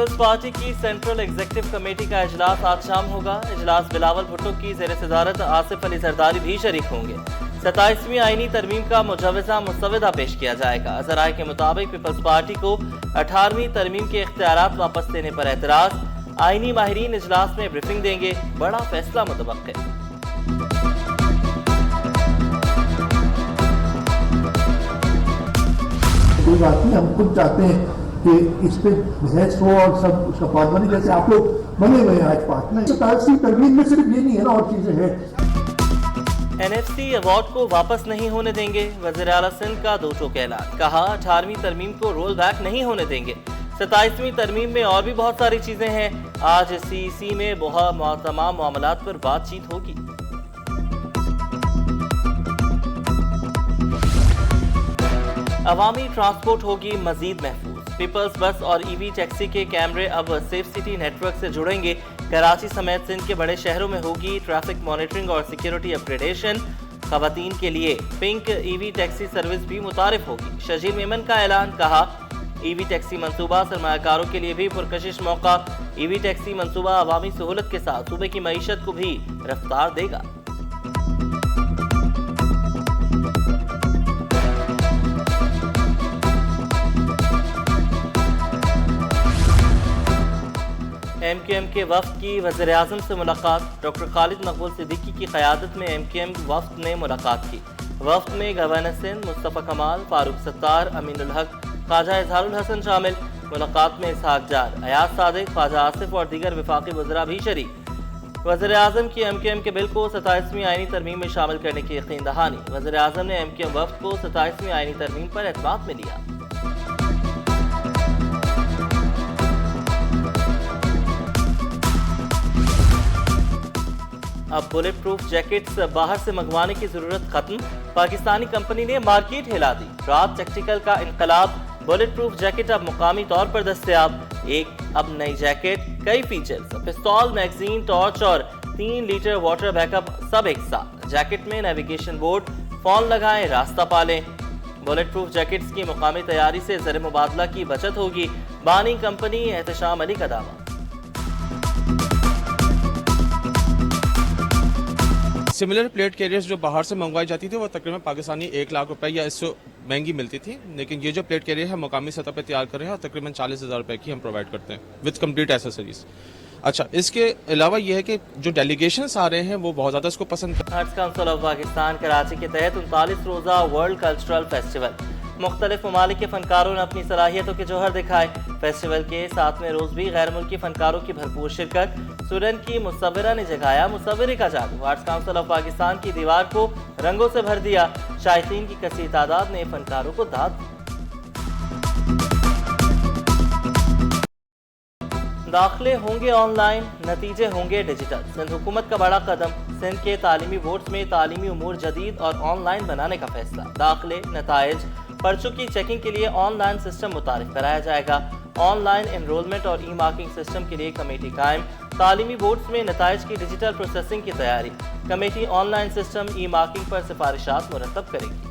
Peoples party کی central executive committee کا اجلاس آج شام ہوگا۔ اجلاس بلاول بھٹو کی زیر صدارت آصف علی زرداری بھی شریک ہوں گے۔ 27ویں آئینی ترمیم کا مجوزہ مسودہ پیش کیا جائے گا۔ ذرائع کے مطابق پیپلز پارٹی کو 18ویں ترمیم کے اختیارات واپس لینے پر اعتراض۔ آئینی ماہرین اجلاس میں بریفنگ دیں گے۔ بڑا فیصلہ متوقع۔ کوئی بات نہیں، ہم خود چاہتے ہیں کہ اس پہ بحث ہو اور سب اس کا پارٹنر جیسے آپ لوگ بنے ہوئے ہیں آج پارٹنر۔ 27ویں ترمیم میں صرف یہ نہیں ہے نا، اور چیزیں ہیں۔ این ایف سی ایوارڈ کو واپس نہیں ہونے دیں گے۔ وزیر اعلیٰ سندھ کا دو ٹوک اعلان۔ کہا 18ویں ترمیم کو رول بیک نہیں ہونے دیں گے۔ 27ویں ترمیم میں اور بھی بہت ساری چیزیں ہیں۔ آج سی سی میں تمام معاملات پر بات چیت ہوگی۔ عوامی ٹرانسپورٹ ہوگی مزید محفوظ۔ پیپلز بس اور ای وی ٹیکسی کے کیمرے اب سیف سٹی نیٹ ورک سے جڑیں گے۔ کراچی سمیت سندھ کے بڑے شہروں میں ہوگی ٹریفک مانیٹرنگ اور سیکیورٹی اپ گریڈیشن۔ خواتین کے لیے پنک ای وی ٹیکسی سروس بھی متعارف ہوگی۔ شجیل میمن کا اعلان۔ کہا ای وی ٹیکسی منصوبہ سرمایہ کاروں کے لیے بھی پرکشش موقع۔ ای وی ٹیکسی منصوبہ عوامی سہولت کے ساتھ صوبے کی معیشت کو بھی رفتار دے گا۔ ایم کیو ایم کے وفد کی وزیر اعظم سے ملاقات۔ ڈاکٹر خالد مقبول صدیقی کی قیادت میں ایم کیو ایم وفد نے ملاقات کی۔ وفد میں گورنر سندھ مصطفیٰ کمال، فاروق ستار، امین الحق، خواجہ اظہار الحسن شامل۔ ملاقات میں اسحاق جار، ایاز صادق، خواجہ آصف اور دیگر وفاقی وزراء بھی شریک۔ وزیر اعظم کی ایم کیو ایم کے بل کو 27ویں آئینی ترمیم میں شامل کرنے کی یقین دہانی۔ وزیر اعظم نے ایم کیو ایم وفد کو 27ویں آئینی ترمیم پر اعتماد میں لیا۔ اب بلٹ پروف جیکٹس باہر سے منگوانے کی ضرورت ختم۔ پاکستانی کمپنی نے مارکیٹ ہلا دی۔ رات ٹیکٹیکل کا انقلاب۔ بلٹ پروف جیکٹ اب مقامی طور پر دستیاب۔ اب نئی جیکٹ، کئی فیچرز، پستول، میگزین، ٹارچ اور 3 لیٹر واٹر بیک اپ سب ایک ساتھ۔ جیکٹ میں نیویگیشن بورڈ، فون لگائیں، راستہ پالیں۔ بلٹ پروف جیکٹس کی مقامی تیاری سے زر مبادلہ کی بچت ہوگی۔ بانی کمپنی احتشام علی کا دعویٰ۔ سملر پلیٹ کیریئرز جو باہر سے منگوائی جاتی تھی وہ تقریباً پاکستانی 1 لاکھ روپے یا اس سے مہنگی ملتی تھی، لیکن یہ جو پلیٹ کیریئر ہے مقامی سطح پہ تیار کر رہے ہیں اور تقریباً 40,000 روپے کی ہم پرووائڈ کرتے ہیں وتھ کمپلیٹ ایسیسریز۔ اچھا، اس کے علاوہ یہ ہے کہ جو ڈیلیگیشنز آ رہے ہیں وہ بہت زیادہ اس کو پسند کرتے ہیں۔ Arts council of Pakistan Karachi کے تحت 39 روزہ ورلڈ کلچرل فیسٹیول۔ مختلف ممالک کے فنکاروں نے اپنی صلاحیتوں کے جوہر دکھائے۔ فیسٹیول کے 7ویں روز بھی غیر ملکی فنکاروں کی بھرپور شرکت۔ سورن کی مصورہ نے جگایا مصورے کا جادو۔ آرٹس کونسل آف پاکستان کی دیوار کو رنگوں سے بھر دیا۔ شائقین کی کثیر تعداد نے فنکاروں کو داد دی۔ داخلے ہوں گے آن لائن، نتیجے ہوں گے ڈیجیٹل۔ سندھ حکومت کا بڑا قدم۔ سندھ کے تعلیمی بورڈز میں تعلیمی امور جدید اور آن لائن بنانے کا فیصلہ۔ داخلے، نتائج، پرچوں کی چیکنگ کے لیے آن لائن سسٹم متعارف کرایا جائے گا۔ آن لائن انرولمنٹ اور ای مارکنگ سسٹم کے لیے کمیٹی قائم۔ تعلیمی بورڈز میں نتائج کی ڈیجیٹل پروسیسنگ کی تیاری۔ Committee online system, e marking پر سفارشات مرتب کرے گی۔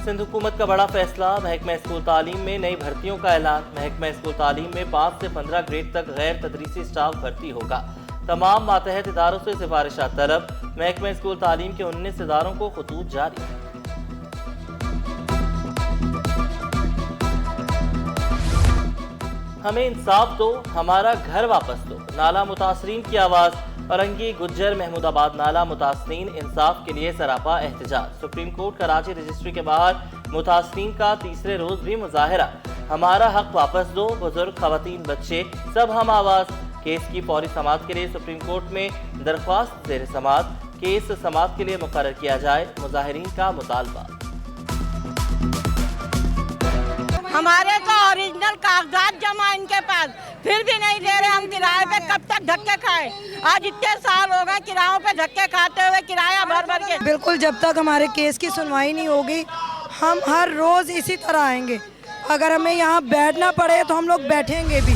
سندھ حکومت کا بڑا فیصلہ۔ محکمہ اسکول تعلیم میں نئی بھرتیوں کا اعلان۔ محکمہ اسکول تعلیم میں 5 سے 15 گریڈ تک غیر تدریسی سٹاف بھرتی ہوگا۔ تمام ماتحت اداروں سے سفارشات طلب۔ محکمہ اسکول تعلیم کے 19 اداروں کو خطوط جاری۔ ہمیں انصاف دو، ہمارا گھر واپس دو۔ نالہ متاثرین کی آواز۔ اورنگی، گجر، محمود آباد نالہ متاثرین انصاف کے لیے سراپا احتجاج۔ سپریم کورٹ کراچی رجسٹری کے باہر متاثرین کا تیسرے روز بھی مظاہرہ۔ ہمارا حق واپس دو، بزرگ، خواتین، بچے سب ہم آواز۔ کیس کی فوری سماعت کے لیے سپریم کورٹ میں درخواست زیر سماعت۔ کیس سماعت کے لیے مقرر کیا جائے، مظاہرین کا مطالبہ۔ ہمارے تو اوریجنل کاغذات جمع ان کے پاس، پھر بھی نہیں دے رہے۔ ہم کرائے پہ کب تک دھکے کھائیں؟ آج اتنے سال ہو گئے کرایوں پہ دھکے کھاتے ہوئے، کرایہ بھر بھر کے۔ بالکل، جب تک ہمارے کیس کی سنوائی نہیں ہوگی ہم ہر روز اسی طرح آئیں گے۔ اگر ہمیں یہاں بیٹھنا پڑے تو ہم لوگ بیٹھیں گے بھی۔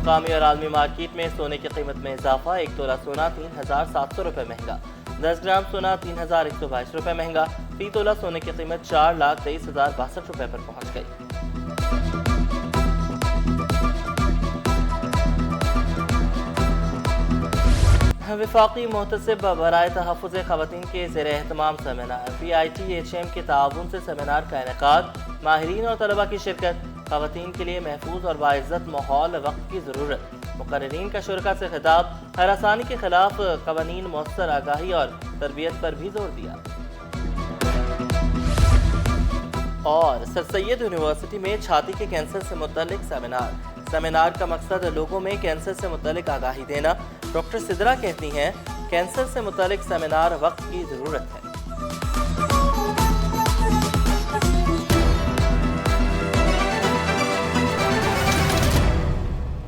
مقامی اور عالمی مارکیٹ میں سونے کی قیمت میں اضافہ، 1 تولہ سونا 3,700 روپے مہنگا، 10 گرام سونا 3,122 روپے مہنگا، فی تولہ سونے کی قیمت 4,23,062 روپے پر پہنچ گئی۔ وفاقی محتسب برائے تحفظ خواتین کے زیر اہتمام سیمینار، PITHM کے تعاون سے سیمینار کا انعقاد، ماہرین اور طلباء کی شرکت، خواتین کے لیے محفوظ اور باعزت ماحول وقت کی ضرورت، مقررین کا شرکاء سے خطاب، ہراسانی کے خلاف قوانین، مؤثر آگاہی اور تربیت پر بھی زور دیا۔ اور سر سید یونیورسٹی میں چھاتی کے کینسر سے متعلق سیمینار کا مقصد لوگوں میں کینسر سے متعلق آگاہی دینا۔ ڈاکٹر سدرا کہتی ہیں، کینسر سے متعلق سیمینار وقت کی ضرورت ہے۔